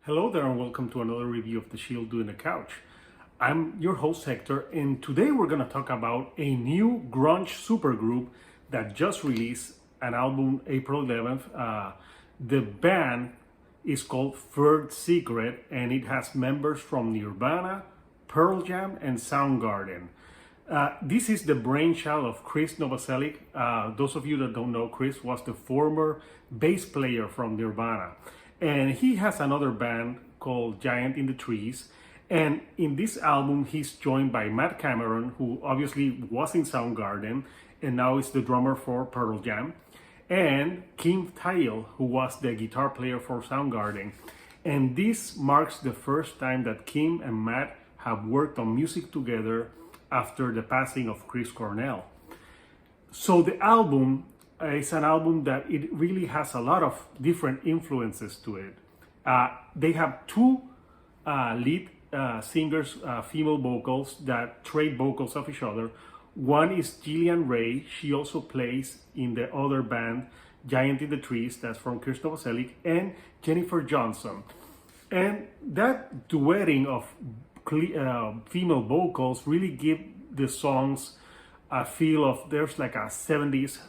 Hello there and welcome to another review of The Shield Doing the Couch. I'm your host Hector, and today we're going to talk about a new grunge supergroup that just released an album April 11th. The band is called Third Secret, and it has members from Nirvana, Pearl Jam, and Soundgarden. This is the brainchild of Chris Novoselic. Those of you that don't know, Chris was the former bass player from Nirvana. And he has another band called Giant in the Trees. And in this album, he's joined by Matt Cameron, who obviously was in Soundgarden and now is the drummer for Pearl Jam, and Kim Thayil, who was the guitar player for Soundgarden. And this marks the first time that Kim and Matt have worked on music together after the passing of Chris Cornell. So the album is an album that it really has a lot of different influences to it. They have two lead singers, female vocals that trade vocals of each other. One is Jillian Ray. She also plays in the other band, Giant in the Trees, that's from Chris Novoselic, and Jennifer Johnson. And that duetting of female vocals really give the songs a feel of, there's like a 70s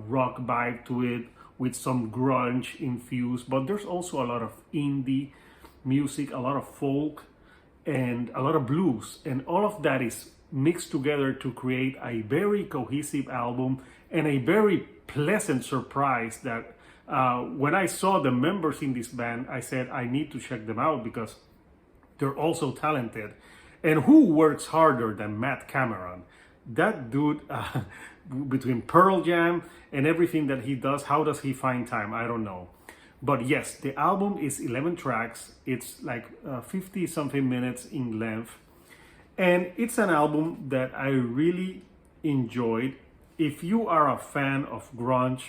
rock vibe to it with some grunge infused, but there's also a lot of indie music, a lot of folk, and a lot of blues, and all of that is mixed together to create a very cohesive album and a very pleasant surprise that when I saw the members in this band, I said I need to check them out because they're also talented. And who works harder than Matt Cameron? That dude, between Pearl Jam and everything that he does, how does he find time? I don't know. But yes, the album is 11 tracks. It's like 50 something minutes in length. And it's an album that I really enjoyed. If you are a fan of grunge,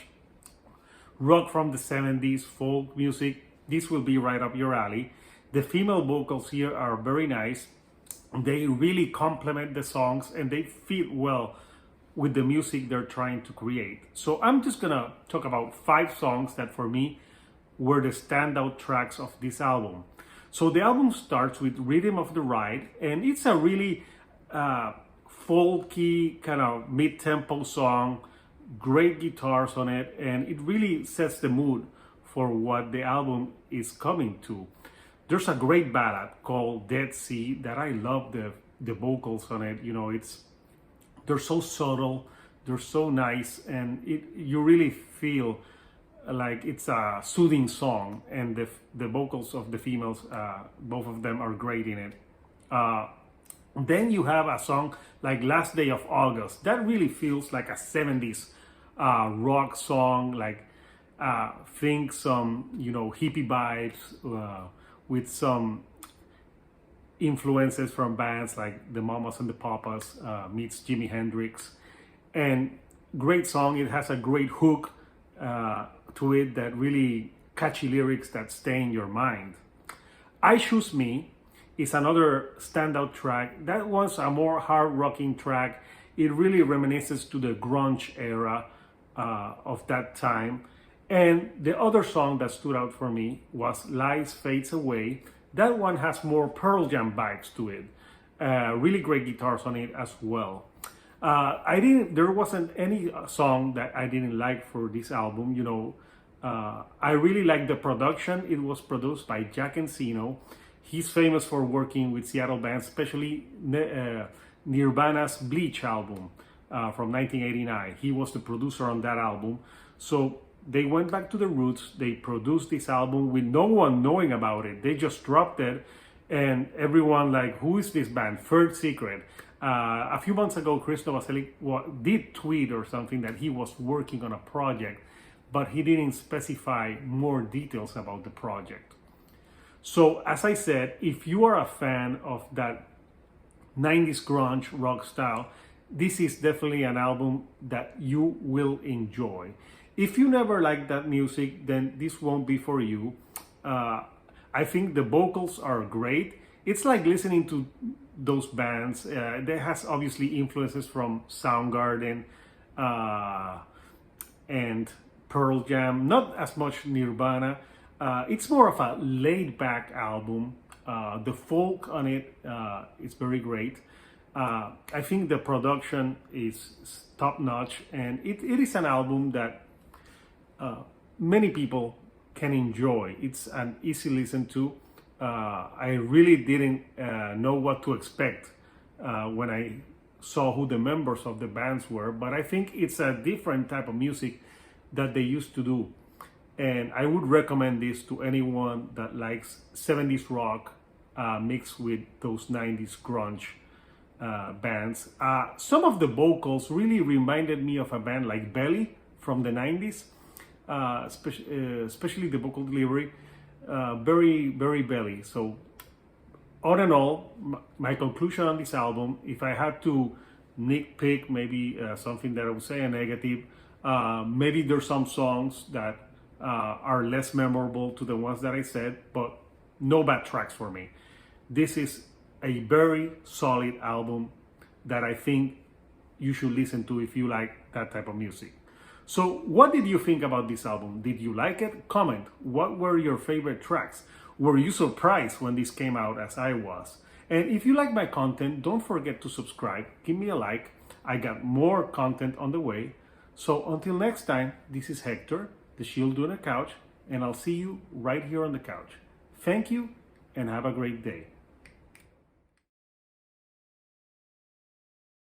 rock from the 70s, folk music, this will be right up your alley. The female vocals here are very nice. They really complement the songs and they fit well with the music they're trying to create. So I'm just gonna talk about 5 songs that for me were the standout tracks of this album. So the album starts with Rhythm of the Ride, and it's a really folky kind of mid-tempo song, great guitars on it, and it really sets the mood for what the album is coming to. There's a great ballad called Dead Sea that I love the vocals on it. You know, they're so subtle, they're so nice, and you really feel like it's a soothing song. And the vocals of the females, both of them are great in it. Then you have a song like Last Day of August. That really feels like a 70s rock song, like think some, hippie vibes, with some influences from bands like the Mamas and the Papas meets Jimi Hendrix. And great song. It has a great hook to it that really catchy lyrics that stay in your mind. I Choose Me is another standout track. That was a more hard rocking track. It really reminisces to the grunge era of that time. And the other song that stood out for me was Lies Fades Away. That one has more Pearl Jam vibes to it. Really great guitars on it as well. There wasn't any song that I didn't like for this album. I really like the production. It was produced by Jack Encino. He's famous for working with Seattle bands, especially Nirvana's Bleach album from 1989. He was the producer on that album. So they went back to the roots. They produced this album with no one knowing about it. They just dropped it, and everyone like, who is this band? Third Secret. A few months ago, Chris Novoselic did tweet or something that he was working on a project, but he didn't specify more details about the project. So as I said, if you are a fan of that 90s grunge rock style, this is definitely an album that you will enjoy. If you never liked that music, then this won't be for you. I think the vocals are great. It's like listening to those bands. There has obviously influences from Soundgarden and Pearl Jam, not as much Nirvana. It's more of a laid-back album. The folk on it is very great. I think the production is top-notch, and it is an album that many people can enjoy. It's an easy listen to. I really didn't know what to expect when I saw who the members of the bands were, but I think it's a different type of music that they used to do. And I would recommend this to anyone that likes 70s rock mixed with those 90s grunge bands. Some of the vocals really reminded me of a band like Belly from the 90s, especially the vocal delivery. Very, very Belly. So, all in all, my conclusion on this album, if I had to nitpick maybe something that I would say a negative, maybe there's some songs that are less memorable to the ones that I said, but no bad tracks for me. This is a very solid album that I think you should listen to if you like that type of music. So what did you think about this album? Did you like it? Comment. What were your favorite tracks? Were you surprised when this came out as I was? And if you like my content, don't forget to subscribe. Give me a like. I got more content on the way. So until next time, this is Hector, the Shield doing a couch, and I'll see you right here on the couch. Thank you and have a great day.